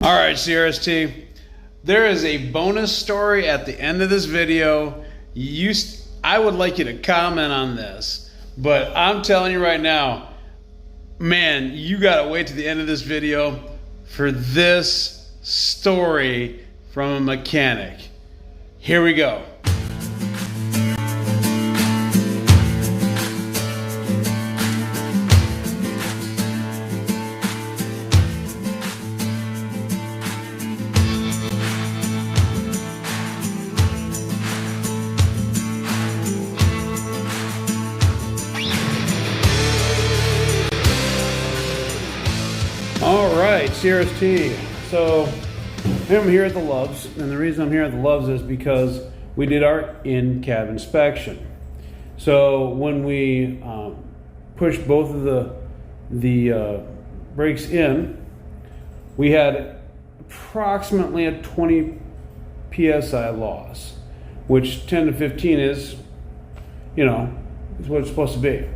All right, CRST, there is a bonus story at the end of this video. I would like you to comment on this, but I'm telling you right now, man, you gotta wait to the end of this video for this story from a mechanic. Here we go. All right, CRST. So I'm here at the Loves, and the reason I'm here at the Loves is because we did our in-cab inspection. So when we pushed both of the brakes in, we had approximately a 20 psi loss, which 10 to 15 is, is what it's supposed to be.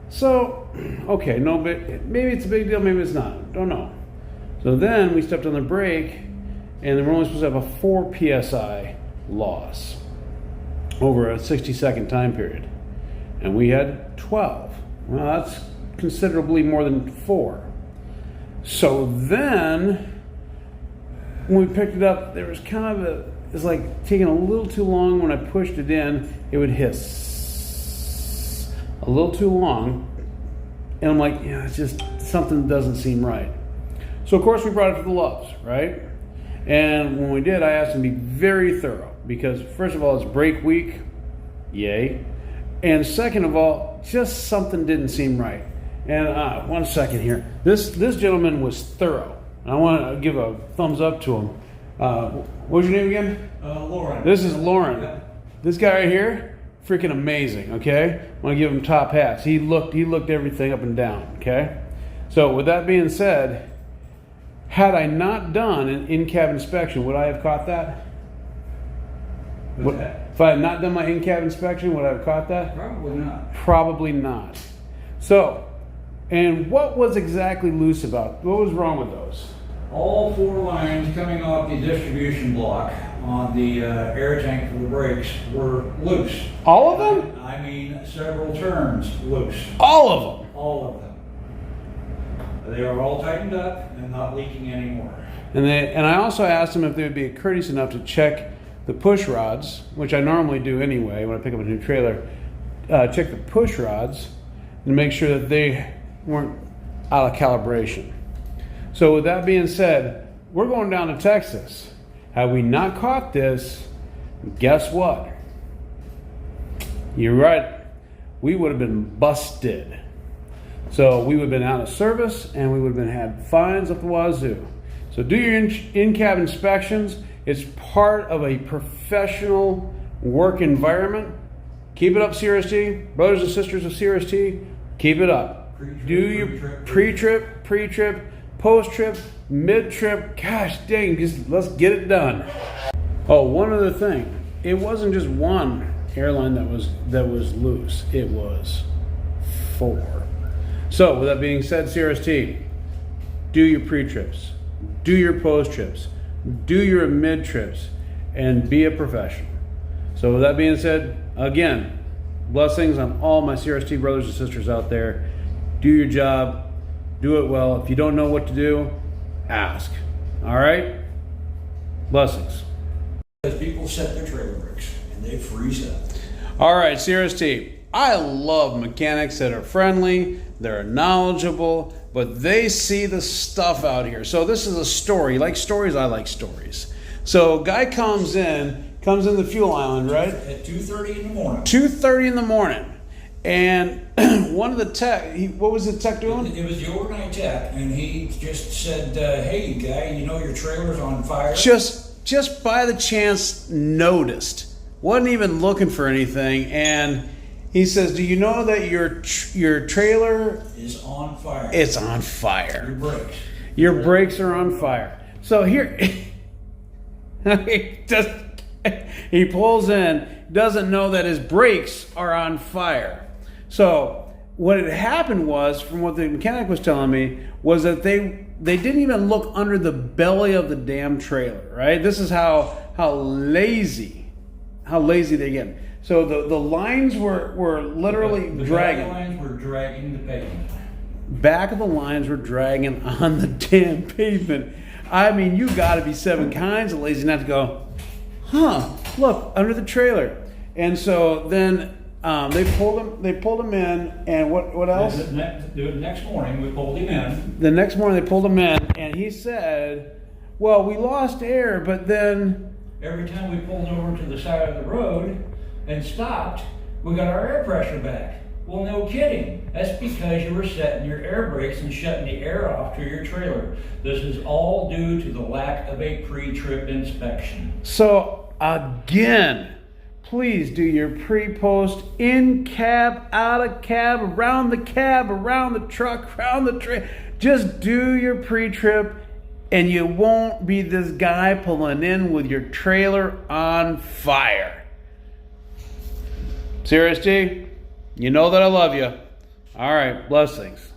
So, okay, no, maybe it's a big deal, maybe it's not, don't know. So then we stepped on the brake, and we're only supposed to have a 4 psi loss over a 60-second time period. And we had 12. Well, that's considerably more than 4. So then, when we picked it up, there was kind of it's like taking a little too long. When I pushed it in, it would hiss a little too long, and I'm like, yeah, it's just something doesn't seem right. So of course we brought it to the Loves, right? And when we did, I asked them to be very thorough, because first of all, it's brake week, yay, and second of all, just something didn't seem right. And one second here, this gentleman was thorough. I want to give a thumbs up to him. What was your name again? Lauren. This is Lauren. This guy right here, freaking amazing, okay? I want to give him top hats. He looked everything up and down, okay? So with that being said, had I not done an in-cab inspection, would I have caught that? If I had not done my in-cab inspection, would I have caught that? Probably not. Probably not. So, and what was exactly loose about? What was wrong with those? All 4 lines coming off the distribution block on the air tank for the brakes were loose. All of them? I mean, several turns loose. All of them? All of them. They are all tightened up and not leaking anymore. And I also asked them if they would be courteous enough to check the push rods, which I normally do anyway when I pick up a new trailer. Check the push rods and make sure that they weren't out of calibration. So with that being said, we're going down to Texas. Had we not caught this, guess what? You're right. We would have been busted. So we would have been out of service, and we would have had fines up the wazoo. So do your in-cab inspections. It's part of a professional work environment. Keep it up, CRST. Brothers and sisters of CRST, keep it up. Do your pre-trip, post-trip, mid-trip. Gosh dang, just let's get it done. Oh, one other thing. It wasn't just one airline that was loose. It was 4. So with that being said, CRST, do your pre-trips, do your post-trips, do your mid-trips, and be a professional. So with that being said, again, blessings on all my CRST brothers and sisters out there. Do your job. Do it well. If you don't know what to do, ask. All right? Blessings. Because people set their trailer brakes and they freeze up. All right, CRST. I love mechanics that are friendly, they're knowledgeable, but they see the stuff out here. So this is a story. You like stories? I like stories. So guy comes in the fuel island, right? At 2:30 in the morning. 2:30 in the morning. And one of the tech, what was the tech doing? It was the overnight tech, and he just said, hey, guy, your trailer's on fire? Just by the chance noticed. Wasn't even looking for anything. And he says, do you know that your trailer is on fire? It's on fire. Your brakes. Your brakes are on fire. So here, he pulls in, doesn't know that his brakes are on fire. So what had happened was, from what the mechanic was telling me, was that they didn't even look under the belly of the damn trailer, right? This is how lazy they get. So the lines were literally dragging. The lines were dragging the pavement. Back of the lines were dragging on the damn pavement. I mean, you got to be seven kinds of lazy not to go, look, under the trailer. And so then they pulled him in, and what else? The next morning we pulled him in. The next morning they pulled him in, and he said, well, we lost air, but then every time we pulled over to the side of the road and stopped, we got our air pressure back. Well, no kidding. That's because you were setting your air brakes and shutting the air off to your trailer. This is all due to the lack of a pre-trip inspection. So again, please do your pre-post in cab, out of cab, around the truck, around the trailer. Just do your pre-trip, and you won't be this guy pulling in with your trailer on fire. CRST, you know that I love you. All right, blessings.